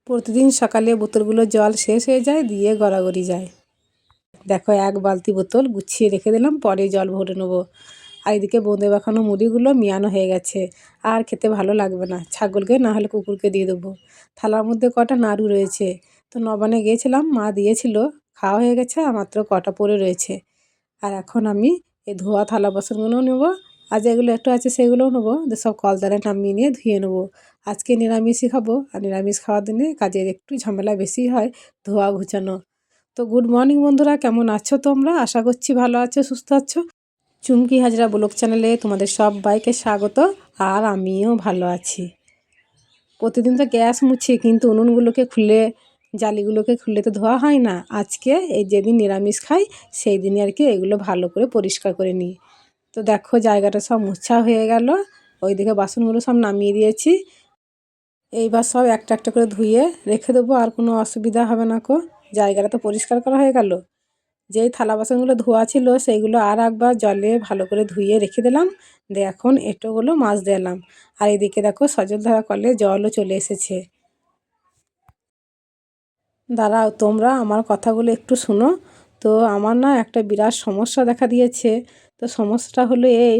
প্রতিদিন সকালে বোতলগুলো জল শেষ হয়ে যায়, দিয়ে গড়াগড়ি যায়। দেখো, এক বালতি বোতল গুছিয়ে রেখে দিলাম, পরে জল ভরে নেবো। আর এদিকে বোঁদে মাখানো মুড়িগুলো মিয়ানো হয়ে গেছে, আর খেতে ভালো লাগবে না, ছাগলকে না হলে কুকুরকে দিয়ে দেবো। থালার মধ্যে কটা নাড়ু রয়েছে, তো নবানে গিয়েছিলাম, মা দিয়েছিল, খাওয়া হয়ে গেছে, আর মাত্র কটা পড়ে রয়েছে। আর এখন আমি এই ধোয়া থালা বাসনগুলোও নেবো, আর যেগুলো একটু আছে সেগুলোও নেবো, সব কলতারে নামিয়ে নিয়ে ধুয়ে নেবো। আজকে নিরামিষই খাবো, আর নিরামিষ খাওয়ার দিনে কাজের একটু ঝামেলা বেশি হয়, ধোয়া ঘুচানো। তো গুড মর্নিং বন্ধুরা, কেমন আছো তোমরা? আশা করছি ভালো আছো, সুস্থ আছো। চুমকি হাজরা ব্লগ চ্যানেলে তোমাদের সবাইকে স্বাগত। আর আমিও ভালো আছি। প্রতিদিন তো গ্যাস মুছি, কিন্তু উনুনগুলোকে খুলে, জালিগুলোকে খুলে তো ধোয়া হয় না। আজকে এই যেদিন নিরামিষ খাই সেই দিনই আর কি এগুলো ভালো করে পরিষ্কার করে নিই। তো দেখো, জায়গাটা সব মুছা হয়ে গেল, ওইদিকে বাসনগুলো সব নামিয়ে দিয়েছি। এইবার সব একটা একটা করে ধুয়ে রেখে দেবো, আর কোনো অসুবিধা হবে না কো। জায়গাটা তো পরিষ্কার করা হয়ে গেল। যেই থালা বাসনগুলো ধোয়া ছিল সেইগুলো আর একবার জলে ভালো করে ধুয়ে রেখে দিলাম, দিয়ে এখন এঁটোগুলো মাছ দিলাম। আর এদিকে দেখো, সজলধারা কলে জলও চলে এসেছে। দাঁড়াও, তোমরা আমার কথাগুলো একটু শোনো। তো আমার না একটা বিরাট সমস্যা দেখা দিয়েছে। তো সমস্যাটা হলো এই,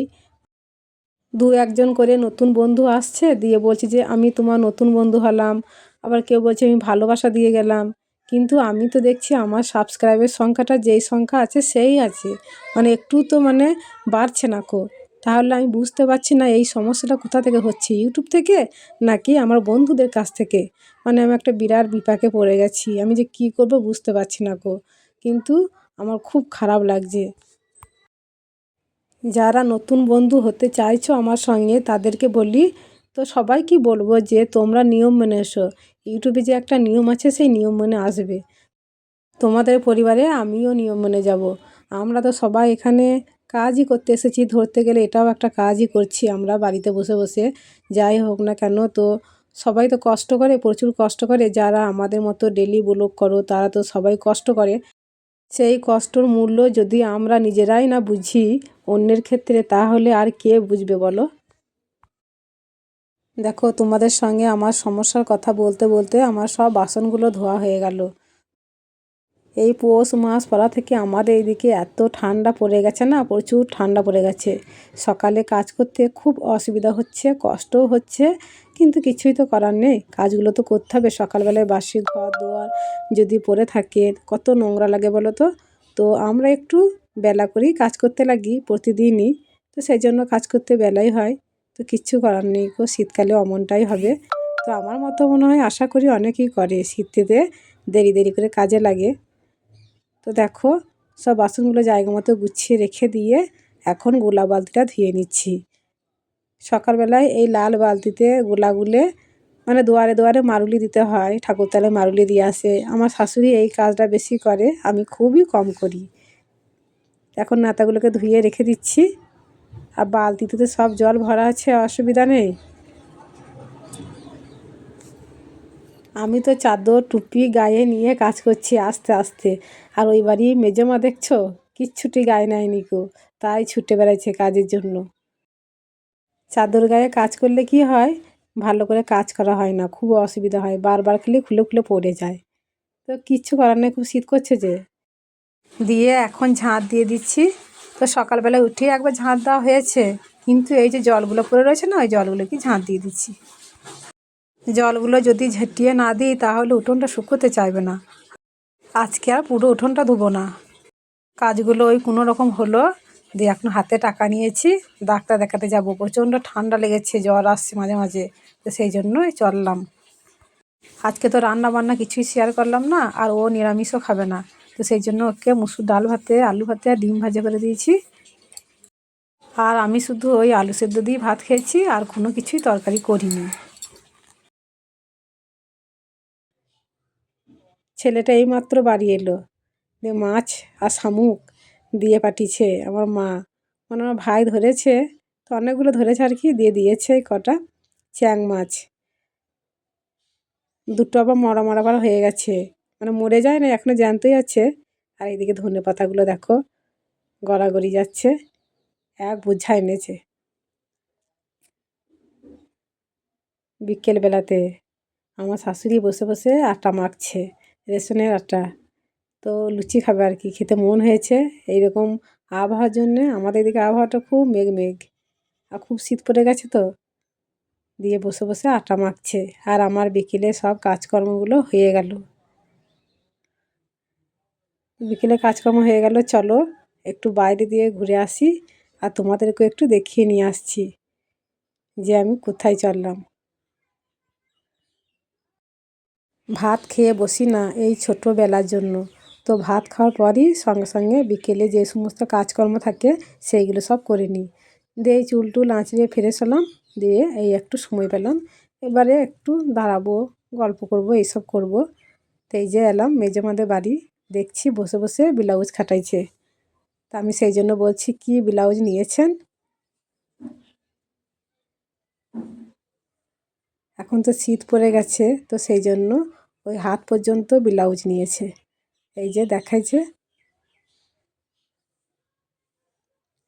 দু একজন করে নতুন বন্ধু আসছে, দিয়ে বলছে যে আমি তোমার নতুন বন্ধু হলাম। আবার কেউ বলছে আমি ভালোবাসা দিয়ে গেলাম। কিন্তু আমি তো দেখছি আমার সাবস্ক্রাইবের সংখ্যাটা যেই সংখ্যা আছে সেই আছে, মানে একটু তো মানে বাড়ছে না কো। তাহলে আমি বুঝতে পারছি না এই সমস্যাটা কোথা থেকে হচ্ছে, ইউটিউব থেকে নাকি আমার বন্ধুদের কাছ থেকে। মানে আমি একটা বিরাট বিপাকে পড়ে গেছি, আমি যে কী করব বুঝতে পারছি না কো। কিন্তু আমার খুব খারাপ লাগছে। যারা নতুন বন্ধু হতে চাইছো আমার সঙ্গে, তাদেরকে বলি, তো সবাইকে বলবো যে তোমরা নিয়ম মেনে এসো। ইউটিউবে যে একটা নিয়ম আছে সেই নিয়ম মেনে আসবে। তোমাদের পরিবারে আমিও নিয়ম মেনে যাব। আমরা তো সবাই এখানে কাজই করতে এসেছি, ধরতে গেলে এটাও একটা কাজই করছি আমরা বাড়িতে বসে বসে। যাই হোক না কেন, তো সবাই তো কষ্ট করে, প্রচুর কষ্ট করে। যারা আমাদের মতো ডেলি ব্লগ করো তারা তো সবাই কষ্ট করে। সেই কষ্টর মূল্য যদি আমরা নিজেরাই না বুঝি অন্যের ক্ষেত্রে, তাহলে আর কে বুঝবে বলো? দেখো, তোমাদের সঙ্গে আমার সমস্যার কথা বলতে বলতে আমার সব বাসনগুলো ধোয়া হয়ে গেল। এই পৌষ মাস পড়া থেকে আমাদের এইদিকে এত ঠান্ডা পড়ে গেছে না, প্রচুর ঠান্ডা পড়ে গেছে। সকালে কাজ করতে খুব অসুবিধা হচ্ছে, কষ্টও হচ্ছে, কিন্তু কিছুই তো করার নেই, কাজগুলো তো করতে হবে। সকালবেলায় বাসি ঘর দুয়ার যদি পড়ে থাকে কত নোংরা লাগে বলো তো। তো আমরা একটু বেলা করেই কাজ করতে লাগি প্রতিদিনই, তো সেই জন্য কাজ করতে বেলাই হয়। তো কিচ্ছু করার নেই গো, শীতকালে অমনটাই হবে। তো আমার মতো মনে হয়, আশা করি অনেকেই করে, শীতেতে দেরি দেরি করে কাজে লাগে। তো দেখো, সব বাসনগুলো জায়গা মতো গুছিয়ে রেখে দিয়ে এখন গোলা বালতিটা ধুয়ে নিচ্ছি। সকালবেলায় এই লাল বালতিতে গোলা গুলে, মানে দুয়ারে দুয়ারে মারুলি দিতে হয়, ঠাকুরতলায় মারুলি দিয়ে আসে। আমার শাশুড়ি এই কাজটা বেশি করে, আমি খুবই কম করি। এখন নাতাগুলোকে ধুয়ে রেখে দিচ্ছি, আর বালতিতে তো সব জল ভরা আছে, অসুবিধা নেই। আমি তো চাদর টুপি গায়ে নিয়ে কাজ করছি আস্তে আস্তে। আর ওই বাড়ি মেজমা দেখছো, কিচ্ছুটি গায়ে নেয়নি কো, তাই ছুটে বেড়াচ্ছে কাজের জন্য। চাদর গায়ে কাজ করলে কি হয়, ভালো করে কাজ করা হয় না, খুব অসুবিধা হয়, বারবার খালি খুলে খুলে পড়ে যায়। তো কিচ্ছু করার নেই, খুব শীত করছে যে। দিয়ে এখন ঝাঁট দিয়ে দিচ্ছি। তো সকালবেলা উঠে একবার ঝাঁট দেওয়া হয়েছে, কিন্তু এই যে জলগুলো পড়ে রয়েছে না, ওই জলগুলোকে ঝাঁট দিয়ে দিচ্ছি। জলগুলো যদি ঝেঁটিয়ে না দিই তাহলে উঠোনটা শুকোতে চাইবে না। আজকে আর পুরো উঠোনটা ধুবো না, কাজগুলো ওই কোনো রকম হলো। দিয়ে এখন হাতে টাকা নিয়েছি, ডাক্তার দেখাতে যাব, প্রচণ্ড ঠান্ডা লেগেছে, জ্বর আসছে মাঝে মাঝে। তো সেই জন্যই চললাম। আজকে তো রান্না বান্না কিছুই শেয়ার করলাম না, আর ও নিরামিষও খাবে না। তো সেই জন্য ওকে মুসুর ডাল ভাতে, আলু ভাতে আর ডিম ভাজা করে দিয়েছি। আর আমি শুধু ওই আলু সেদ্ধ দিয়ে ভাত খেয়েছি, আর কোনো কিছুই তরকারি করিনি। ছেলেটা এইমাত্র বাড়ি এলো, দিয়ে মাছ আর শামুক দিয়ে পাঠিয়েছে আমার মা, মানে আমার ভাই ধরেছে। তো অনেকগুলো ধরেছে আর কি, দিয়ে দিয়েছে কটা চ্যাং মাছ। দুটো আবার মরা মরা করা হয়ে গেছে, মানে মরে যায় না, এখনও জ্যান্তই আছে। আর এদিকে ধনে পাতাগুলো দেখো গড়াগড়ি যাচ্ছে, এক বোঝা এনেছে বিকেল বেলাতে। আমার শাশুড়ি বসে বসে আটা মাখছে, রেশনের আটা। তো লুচি খাবে আর কি, খেতে মন হয়েছে। এইরকম আবহাওয়ার জন্যে আমাদের এদিকে আবহাওয়াটা খুব মেঘ মেঘ, আর খুব শীত পড়ে গেছে তো, দিয়ে বসে বসে আটা মাখছে। আর আমার বিকেলে সব কাজকর্মগুলো হয়ে গেল। বিকেলে কাজকর্ম হয়ে গেল, চলো একটু বাইরে দিয়ে ঘুরে আসি, আর তোমাদেরকেও একটু দেখিয়ে নিয়ে আসছি যে আমি কোথায় চললাম। ভাত খেয়ে বসি না এই ছোটোবেলার জন্য, তো ভাত খাওয়ার পরই সঙ্গে সঙ্গে বিকেলে যে সমস্ত কাজকর্ম থাকে সেইগুলো সব করে নিই। দিয়ে এই চুল টুল আঁচড়ে ফ্রেশ হলাম, দিয়ে এই একটু সময় পেলাম, এবারে একটু দাঁড়াবো, গল্প করব, এইসব করব। তো এই যে এলাম মেজমাদের বাড়ি, দেখছি বসে বসে ব্লাউজ খাটাইছে। তা আমি সেই জন্য বলছি, কি ব্লাউজ নিয়েছেন? এখন তো শীত পড়ে গেছে, তো সেই জন্য ওই হাত পর্যন্ত ব্লাউজ নিয়েছে। এই যে দেখাইছে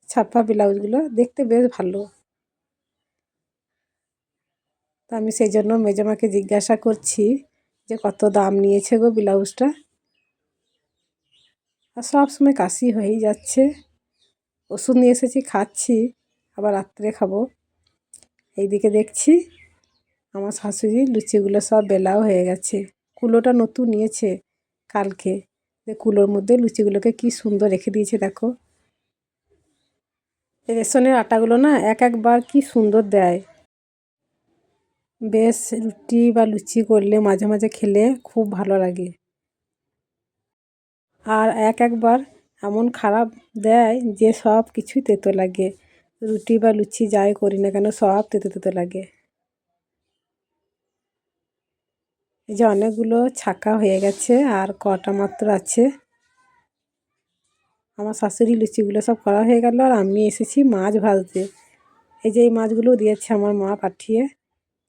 ছাপা ব্লাউজগুলো, দেখতে বেশ ভালো। তা আমি সেই জন্য মেজমাকে জিজ্ঞাসা করছি যে কত দাম নিয়েছে গো ব্লাউজটা। আর সব সময় কাশি হয়েই যাচ্ছে, ওষুধ নিয়ে এসেছি খাচ্ছি, আবার রাত্রে খাবো। এইদিকে দেখছি আমার শাশুড়ি লুচিগুলো সব বেলাও হয়ে গেছে। কুলোটা নতুন নিয়েছে কালকে, যে কুলোর মধ্যে লুচিগুলোকে কি সুন্দর রেখে দিয়েছে দেখো। এই রেশনের আটাগুলো না এক একবার কি সুন্দর দেয়। বেশ রুটি বা লুচি করলে মাঝে মাঝে খেলে খুব ভালো লাগে। আর এক একবার এমন খারাপ দেয় যে সব কিছুই তেতো লাগে। রুটি বা লুচি যাই করি না কেন সব তেতো তেতো লাগে। এই যে অনেকগুলো ছাকা হয়ে গেছে, আর কটা মাত্র আছে। আমার শাশুড়ি লুচিগুলো সব করা হয়ে গেল, আর আমি এসেছি মাছ ভাজতে। এই যে এই মাছগুলো দিয়েছে আমার মা পাঠিয়ে,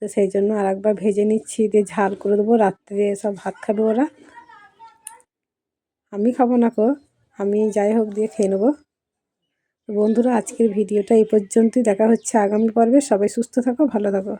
তো সেই জন্য আর একবার ভেজে নিচ্ছি, দিয়ে ঝাল করে দেবো, রাত্রে সব ভাত খাবে ওরা। আমি খাবো না কো, আমি যাই হোক দিয়ে খেয়ে নেবো। বন্ধুরা, আজকের ভিডিওটা এই পর্যন্তই, দেখা হচ্ছে আগামী পর্বে। সবাই সুস্থ থাকো, ভালো থাকো।